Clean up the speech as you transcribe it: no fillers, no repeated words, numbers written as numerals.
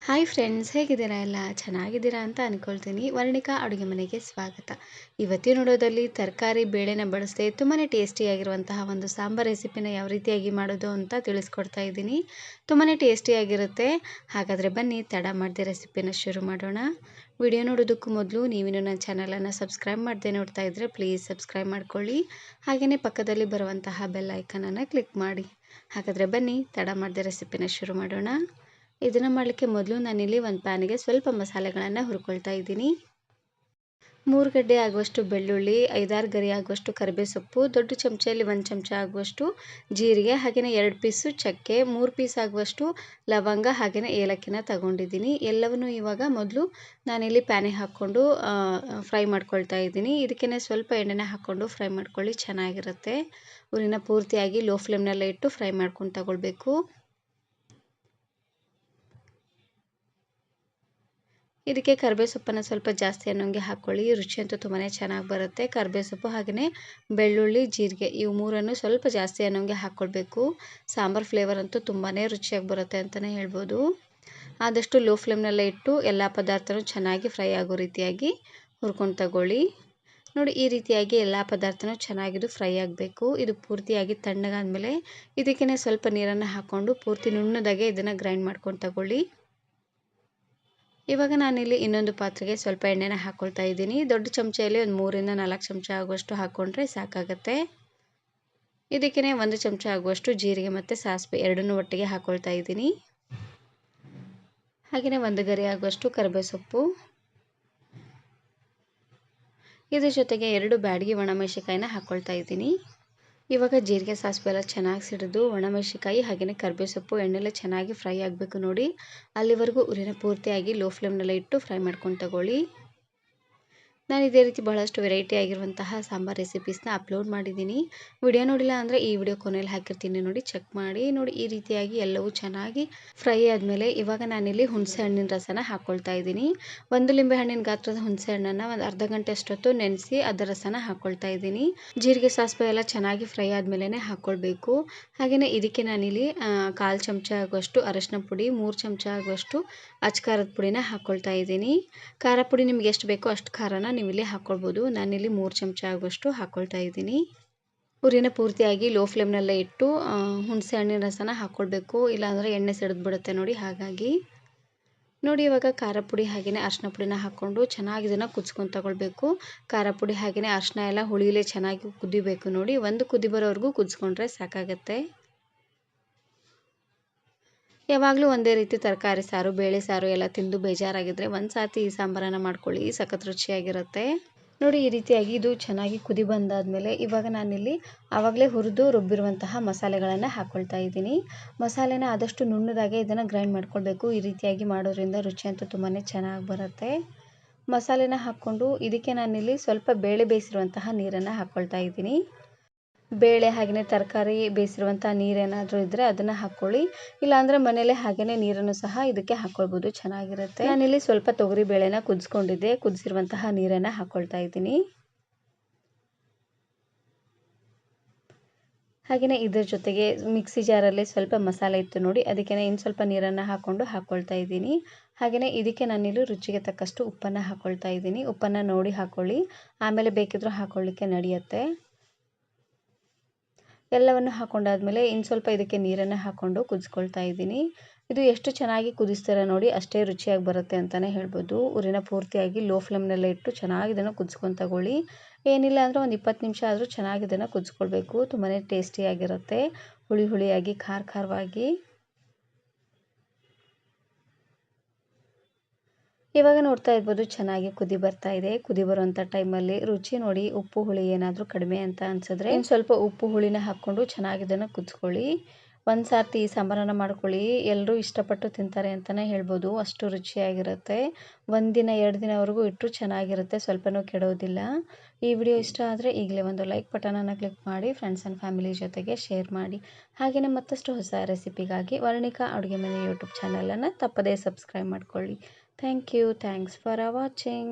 Hi friends, ಹೇಗಿದ್ದೀರಾ? ಎಲ್ಲ ಚೆನ್ನಾಗಿದ್ದೀರಾ ಅಂತ ಅಂದ್ಕೊಳ್ತೀನಿ. ವರ್ಣಿಕಾ ಅಡುಗೆ ಮನೆಗೆ ಸ್ವಾಗತ. ಇವತ್ತಿನ ನೋಡೋದಲ್ಲಿ ತರಕಾರಿ ಬೇಳೆನ ಬಳಸದೆ ತುಂಬಾ ಟೇಸ್ಟಿಯಾಗಿರುವಂತಹ ಒಂದು ಸಾಂಬಾರ್ ರೆಸಿಪಿನ ಯಾವ ರೀತಿಯಾಗಿ ಮಾಡೋದು ಅಂತ ತಿಳಿಸ್ಕೊಡ್ತಾ ಇದ್ದೀನಿ. ತುಂಬಾ ಟೇಸ್ಟಿಯಾಗಿರುತ್ತೆ. ಹಾಗಾದರೆ ಬನ್ನಿ ತಡ ಮಾಡದೆ ರೆಸಿಪಿನ ಶುರು ಮಾಡೋಣ. ವಿಡಿಯೋ ನೋಡೋದಕ್ಕೂ ಮೊದಲು ನೀವಿನ್ನು ನನ್ನ ಚಾನಲನ್ನು ಸಬ್ಸ್ಕ್ರೈಬ್ ಮಾಡದೆ ನೋಡ್ತಾ ಇದ್ದರೆ ಪ್ಲೀಸ್ ಸಬ್ಸ್ಕ್ರೈಬ್ ಮಾಡ್ಕೊಳ್ಳಿ. ಹಾಗೆಯೇ ಪಕ್ಕದಲ್ಲಿ ಬರುವಂತಹ ಬೆಲ್ ಐಕನನ್ನು ಕ್ಲಿಕ್ ಮಾಡಿ. ಹಾಗಾದರೆ ಬನ್ನಿ ತಡ ಮಾಡದೆ ರೆಸಿಪಿನ ಶುರು ಮಾಡೋಣ. ಇದನ್ನು ಮಾಡಲಿಕ್ಕೆ ಮೊದಲು ನಾನಿಲ್ಲಿ ಒಂದು ಪ್ಯಾನಿಗೆ ಸ್ವಲ್ಪ ಮಸಾಲೆಗಳನ್ನು ಹುರ್ಕೊಳ್ತಾ ಇದ್ದೀನಿ. 3 ಗಡ್ಡೆ ಆಗುವಷ್ಟು ಬೆಳ್ಳುಳ್ಳಿ, 5-6 ಗರಿ ಆಗುವಷ್ಟು ಕರಿಬೇವು ಸೊಪ್ಪು, ದೊಡ್ಡ ಚಮಚೆಯಲ್ಲಿ 1 ಚಮಚ ಆಗುವಷ್ಟು ಜೀರಿಗೆ, ಹಾಗೆಯೇ 2 ಪೀಸು ಚಕ್ಕೆ, 3 ಪೀಸ್ ಆಗುವಷ್ಟು ಲವಂಗ, ಹಾಗೆಯೇ ಏಲಕ್ಕಿನ ತಗೊಂಡಿದ್ದೀನಿ. ಎಲ್ಲವನ್ನೂ ಇವಾಗ ಮೊದಲು ನಾನಿಲ್ಲಿ ಪ್ಯಾನಿಗೆ ಹಾಕ್ಕೊಂಡು ಫ್ರೈ ಮಾಡ್ಕೊಳ್ತಾ ಇದ್ದೀನಿ. ಇದಕ್ಕೆ ಸ್ವಲ್ಪ ಎಣ್ಣೆನ ಹಾಕ್ಕೊಂಡು ಫ್ರೈ ಮಾಡ್ಕೊಳ್ಳಿ, ಚೆನ್ನಾಗಿರುತ್ತೆ. ಉರಿನ ಪೂರ್ತಿಯಾಗಿ ಲೋ ಫ್ಲೇಮ್ನಲ್ಲೇ ಇಟ್ಟು ಫ್ರೈ ಮಾಡ್ಕೊಂಡು ತಗೊಳ್ಬೇಕು. ಇದಕ್ಕೆ ಕರಿಬೇವು ಸೊಪ್ಪನ್ನು ಸ್ವಲ್ಪ ಜಾಸ್ತಿ ಅನ್ನೋಂಗೆ ಹಾಕ್ಕೊಳ್ಳಿ. ರುಚಿ ಅಂತೂ ತುಂಬಾ ಚೆನ್ನಾಗಿ ಬರುತ್ತೆ. ಕರಿಬೇವು ಸೊಪ್ಪು ಹಾಗೆಯೇ ಬೆಳ್ಳುಳ್ಳಿ, ಜೀರಿಗೆ ಇವು ಮೂರನ್ನು ಸ್ವಲ್ಪ ಜಾಸ್ತಿ ಅನ್ನೋಂಗೆ ಹಾಕ್ಕೊಳ್ಬೇಕು. ಸಾಂಬಾರು ಫ್ಲೇವರ್ ಅಂತೂ ತುಂಬಾ ರುಚಿಯಾಗಿ ಬರುತ್ತೆ ಅಂತಲೇ ಹೇಳ್ಬೋದು. ಆದಷ್ಟು ಲೋ ಫ್ಲೇಮ್ನಲ್ಲೇ ಇಟ್ಟು ಎಲ್ಲ ಪದಾರ್ಥನೂ ಚೆನ್ನಾಗಿ ಫ್ರೈ ಆಗೋ ರೀತಿಯಾಗಿ ಹುರ್ಕೊಂಡು ತಗೊಳ್ಳಿ. ನೋಡಿ, ಈ ರೀತಿಯಾಗಿ ಎಲ್ಲ ಪದಾರ್ಥನೂ ಚೆನ್ನಾಗಿದು ಫ್ರೈ ಆಗಬೇಕು. ಇದು ಪೂರ್ತಿಯಾಗಿ ತಣ್ಣಗಾದ್ಮೇಲೆ ಇದಕ್ಕೆ ಸ್ವಲ್ಪ ನೀರನ್ನು ಹಾಕ್ಕೊಂಡು ಪೂರ್ತಿ ನುಣ್ಣದಾಗೆ ಇದನ್ನು ಗ್ರೈಂಡ್ ಮಾಡ್ಕೊಂಡು ತಗೊಳ್ಳಿ. ಇವಾಗ ನಾನಿಲ್ಲಿ ಇನ್ನೊಂದು ಪಾತ್ರೆಗೆ ಸ್ವಲ್ಪ ಎಣ್ಣೆನ ಹಾಕ್ಕೊಳ್ತಾ ಇದ್ದೀನಿ. ದೊಡ್ಡ ಚಮಚೆಯಲ್ಲಿ ಒಂದು 3-4 ಚಮಚ ಆಗುವಷ್ಟು ಹಾಕ್ಕೊಂಡ್ರೆ ಸಾಕಾಗುತ್ತೆ. ಇದಕ್ಕೆ 1 ಚಮಚ ಆಗುವಷ್ಟು ಜೀರಿಗೆ ಮತ್ತು ಸಾಸಿವೆ ಎರಡನ್ನೂ ಒಟ್ಟಿಗೆ ಹಾಕ್ಕೊಳ್ತಾ ಇದ್ದೀನಿ. ಹಾಗೆಯೇ 1 ಗರಿ ಆಗುವಷ್ಟು ಕರಿಬೇವು ಸೊಪ್ಪು, ಇದ್ರ ಜೊತೆಗೆ 2 ಬ್ಯಾಡಗಿ ಒಣಮೆಣಸಿನಕಾಯಿನ ಹಾಕ್ಕೊಳ್ತಾ ಇದ್ದೀನಿ. ಇವಾಗ ಜೀರಿಗೆ ಸಾಸಿವೆ ಎಲ್ಲ ಚೆನ್ನಾಗಿ ಸಿಡಿದು ಒಣಮೆಣಸಿನಕಾಯಿ ಹಾಗೆಯೇ ಕರಿಬೇವು ಸೊಪ್ಪು ಎಣ್ಣೆಲೆ ಚೆನ್ನಾಗಿ ಫ್ರೈ ಆಗಬೇಕು. ನೋಡಿ, ಅಲ್ಲಿವರೆಗೂ ಉರಿನ ಪೂರ್ತಿಯಾಗಿ ಲೋ ಫ್ಲೇಮ್ನಲ್ಲೇ ಇಟ್ಟು ಫ್ರೈ ಮಾಡ್ಕೊಂಡು ತಗೊಳ್ಳಿ. ನಾನು ಇದೇ ರೀತಿ ಬಹಳಷ್ಟು ವೆರೈಟಿ ಆಗಿರುವಂತಹ ಸಾಂಬಾರ್ ರೆಸಿಪೀಸ್ನ ಅಪ್ಲೋಡ್ ಮಾಡಿದ್ದೀನಿ. ವಿಡಿಯೋ ನೋಡಿಲ್ಲ ಅಂದರೆ ಈ ವಿಡಿಯೋ ಕೊನೆಯಲ್ಲಿ ಹಾಕಿರ್ತೀನಿ, ನೋಡಿ ಚೆಕ್ ಮಾಡಿ. ನೋಡಿ, ಈ ರೀತಿಯಾಗಿ ಎಲ್ಲವೂ ಚೆನ್ನಾಗಿ ಫ್ರೈ ಆದಮೇಲೆ ಇವಾಗ ನಾನಿಲ್ಲಿ ಹುಣಸೆ ಹಣ್ಣಿನ ರಸನ ಹಾಕ್ಕೊಳ್ತಾ ಇದ್ದೀನಿ. 1 ಲಿಂಬೆ ಹಣ್ಣಿನ ಗಾತ್ರದ ಹುಣಸೆ ಹಣ್ಣನ್ನು ಒಂದು ಅರ್ಧ ಗಂಟೆ ಅಷ್ಟೊತ್ತು ನೆನೆಸಿ ಅದರ ರಸನ ಹಾಕ್ಕೊಳ್ತಾ ಇದ್ದೀನಿ. ಜೀರಿಗೆ ಸಾಸಿವೆ ಎಲ್ಲ ಚೆನ್ನಾಗಿ ಫ್ರೈ ಆದಮೇಲೆ ಹಾಕ್ಕೊಳ್ಬೇಕು. ಹಾಗೆಯೇ ಇದಕ್ಕೆ ನಾನಿಲ್ಲಿ 1/4 ಚಮಚ ಆಗುವಷ್ಟು ಅರಶಿನ ಪುಡಿ, 3 ಚಮಚ ಆಗುವಷ್ಟು ಅಚ್ಕಾರದ ಪುಡಿನ ಹಾಕ್ಕೊಳ್ತಾ ಇದ್ದೀನಿ. ಖಾರ ಪುಡಿ ನಿಮ್ಗೆ ಎಷ್ಟು ಬೇಕೋ ಅಷ್ಟು ಖಾರನ ನೀವು ಇಲ್ಲಿ ಹಾಕ್ಕೊಳ್ಬೋದು. ನಾನಿಲ್ಲಿ 3 ಚಮಚ ಆಗುವಷ್ಟು ಹಾಕ್ಕೊಳ್ತಾ ಇದ್ದೀನಿ. ಉರಿನ ಪೂರ್ತಿಯಾಗಿ ಲೋ ಫ್ಲೇಮ್ನಲ್ಲೇ ಇಟ್ಟು ಹುಣಸೆ ಹಣ್ಣಿನ ರಸನ ಹಾಕ್ಕೊಳ್ಬೇಕು, ಇಲ್ಲಾಂದರೆ ಎಣ್ಣೆ ಸಿಡಿದ್ಬಿಡುತ್ತೆ ನೋಡಿ. ಹಾಗಾಗಿ ನೋಡಿ, ಇವಾಗ ಖಾರ ಪುಡಿ ಹಾಗೆಯೇ ಅರಿಶಿನ ಪುಡಿನ ಹಾಕ್ಕೊಂಡು ಚೆನ್ನಾಗಿ ಇದನ್ನು ಕುದಿಸ್ಕೊಂಡು ತಗೊಳ್ಬೇಕು. ಖಾರ ಪುಡಿ ಹಾಗೆಯೇ ಅರಿಶಿನ ಎಲ್ಲ ಹುಳಿಲೇ ಚೆನ್ನಾಗಿ ಕುದಿಬೇಕು. ನೋಡಿ, 1 ಕುದಿ ಬರೋವರೆಗೂ ಕುದಿಸ್ಕೊಂಡ್ರೆ ಸಾಕಾಗತ್ತೆ. ಯಾವಾಗಲೂ ಒಂದೇ ರೀತಿ ತರಕಾರಿ ಸಾರು, ಬೇಳೆ ಸಾರು ಎಲ್ಲ ತಿಂದು ಬೇಜಾರಾಗಿದ್ದರೆ ಒಂದು ಸಾತಿ ಈ ಸಾಂಬಾರನ್ನು ಮಾಡ್ಕೊಳ್ಳಿ, ಸಖತ್ ರುಚಿಯಾಗಿರುತ್ತೆ. ನೋಡಿ, ಈ ರೀತಿಯಾಗಿ ಇದು ಚೆನ್ನಾಗಿ ಕುದಿ ಬಂದಾದಮೇಲೆ ಇವಾಗ ನಾನಿಲ್ಲಿ ಆವಾಗಲೇ ಹುರಿದು ರುಬ್ಬಿರುವಂತಹ ಮಸಾಲೆಗಳನ್ನು ಹಾಕ್ಕೊಳ್ತಾ ಇದ್ದೀನಿ. ಮಸಾಲೆನ ಆದಷ್ಟು ನುಣ್ಣದಾಗೆ ಇದನ್ನು ಗ್ರೈಂಡ್ ಮಾಡ್ಕೊಳ್ಬೇಕು. ಈ ರೀತಿಯಾಗಿ ಮಾಡೋದ್ರಿಂದ ರುಚಿ ಅಂತೂ ತುಂಬಾ ಚೆನ್ನಾಗಿ ಬರುತ್ತೆ. ಮಸಾಲೆನ ಹಾಕ್ಕೊಂಡು ಇದಕ್ಕೆ ನಾನಿಲ್ಲಿ ಸ್ವಲ್ಪ ಬೇಳೆ ಬೇಯಿಸಿರುವಂತಹ ನೀರನ್ನು ಹಾಕ್ಕೊಳ್ತಾ ಇದ್ದೀನಿ. ಬೇಳೆ ಹಾಗೆಯೇ ತರಕಾರಿ ಬೇಯಿಸಿರುವಂಥ ನೀರೇನಾದರೂ ಇದ್ದರೆ ಅದನ್ನು ಹಾಕ್ಕೊಳ್ಳಿ, ಇಲ್ಲಾಂದರೆ ಮನೇಲೆ ಹಾಗೆಯೇ ನೀರನ್ನು ಸಹ ಇದಕ್ಕೆ ಹಾಕ್ಕೊಳ್ಬೋದು, ಚೆನ್ನಾಗಿರುತ್ತೆ. ನಾನಿಲ್ಲಿ ಸ್ವಲ್ಪ ತೊಗರಿ ಬೇಳೆನ ಕುದಿಸ್ಕೊಂಡಿದ್ದೆ, ಕುದಿಸಿರುವಂತಹ ನೀರನ್ನು ಹಾಕ್ಕೊಳ್ತಾ ಇದ್ದೀನಿ. ಹಾಗೆಯೇ ಇದ್ರ ಜೊತೆಗೆ ಮಿಕ್ಸಿ ಜಾರಲ್ಲಿ ಸ್ವಲ್ಪ ಮಸಾಲೆ ಇತ್ತು ನೋಡಿ, ಅದಕ್ಕೆ ಇನ್ನು ಸ್ವಲ್ಪ ನೀರನ್ನು ಹಾಕ್ಕೊಳ್ತಾ ಇದ್ದೀನಿ. ಹಾಗೆಯೇ ಇದಕ್ಕೆ ನಾನಿಲ್ಲಿ ರುಚಿಗೆ ತಕ್ಕಷ್ಟು ಉಪ್ಪನ್ನು ಹಾಕ್ಕೊಳ್ತಾ ಇದ್ದೀನಿ. ಉಪ್ಪನ್ನು ನೋಡಿ ಹಾಕ್ಕೊಳ್ಳಿ, ಆಮೇಲೆ ಬೇಕಿದ್ರೂ ಹಾಕ್ಕೊಳ್ಳಿಕ್ಕೆ ನಡೆಯುತ್ತೆ. ಎಲ್ಲವನ್ನು ಹಾಕ್ಕೊಂಡಾದ್ಮೇಲೆ ಇನ್ನು ಸ್ವಲ್ಪ ಇದಕ್ಕೆ ನೀರನ್ನು ಹಾಕ್ಕೊಂಡು ಕುದಿಸ್ಕೊಳ್ತಾ ಇದ್ದೀನಿ. ಇದು ಎಷ್ಟು ಚೆನ್ನಾಗಿ ಕುದಿಸ್ತೀರ ನೋಡಿ, ಅಷ್ಟೇ ರುಚಿಯಾಗಿ ಬರುತ್ತೆ ಅಂತಲೇ ಹೇಳ್ಬೋದು. ಉರಿನ ಪೂರ್ತಿಯಾಗಿ ಲೋ ಫ್ಲೇಮ್ನಲ್ಲೇ ಇಟ್ಟು ಚೆನ್ನಾಗಿ ಇದನ್ನು ಕುದಿಸ್ಕೊಂಡು ತಗೊಳ್ಳಿ. ಏನಿಲ್ಲ ಅಂದರೆ ಒಂದು 20 ನಿಮಿಷ ಆದರೂ ಚೆನ್ನಾಗಿ ಇದನ್ನು ಕುದಿಸ್ಕೊಳ್ಬೇಕು. ತುಂಬಾ ಟೇಸ್ಟಿಯಾಗಿರುತ್ತೆ, ಹುಳಿ ಹುಳಿಯಾಗಿ, ಖಾರವಾಗಿ. ಇವಾಗ ನೋಡ್ತಾ ಇರ್ಬೋದು ಚೆನ್ನಾಗಿ ಕುದಿ ಬರ್ತಾ ಇದೆ. ಕುದಿ ಬರುವಂಥ ಟೈಮಲ್ಲಿ ರುಚಿ ನೋಡಿ, ಉಪ್ಪು ಹುಳಿ ಏನಾದರೂ ಕಡಿಮೆ ಅಂತ ಅನಿಸಿದ್ರೆ ಇನ್ನು ಸ್ವಲ್ಪ ಉಪ್ಪು ಹುಳಿನ ಹಾಕ್ಕೊಂಡು ಚೆನ್ನಾಗಿ ಇದನ್ನು ಕುದಿಸ್ಕೊಳ್ಳಿ. ಒಂದು ಸಾರ್ತಿ ಈ ಸಾಂಬಾರನ್ನು ಮಾಡ್ಕೊಳ್ಳಿ, ಎಲ್ಲರೂ ಇಷ್ಟಪಟ್ಟು ತಿಂತಾರೆ ಅಂತಲೇ ಹೇಳ್ಬೋದು, ಅಷ್ಟು ರುಚಿಯಾಗಿರುತ್ತೆ. 1 ದಿನ 2 ದಿನವರೆಗೂ ಇಟ್ಟರು ಚೆನ್ನಾಗಿರುತ್ತೆ, ಸ್ವಲ್ಪನೂ ಕೆಡೋದಿಲ್ಲ. ಈ ವಿಡಿಯೋ ಇಷ್ಟ ಆದರೆ ಈಗಲೇ ಒಂದು ಲೈಕ್ ಬಟನನ್ನು ಕ್ಲಿಕ್ ಮಾಡಿ, ಫ್ರೆಂಡ್ಸ್ ಆ್ಯಂಡ್ ಫ್ಯಾಮಿಲಿ ಜೊತೆಗೆ ಶೇರ್ ಮಾಡಿ. ಹಾಗೆಯೇ ಮತ್ತಷ್ಟು ಹೊಸ ರೆಸಿಪಿಗಾಗಿ ವರ್ಣಿಕಾ ಅಡುಗೆ ಮನೆ ಯೂಟ್ಯೂಬ್ ಚಾನಲನ್ನು ತಪ್ಪದೇ ಸಬ್ಸ್ಕ್ರೈಬ್ ಮಾಡ್ಕೊಳ್ಳಿ. Thank you. Thanks for watching.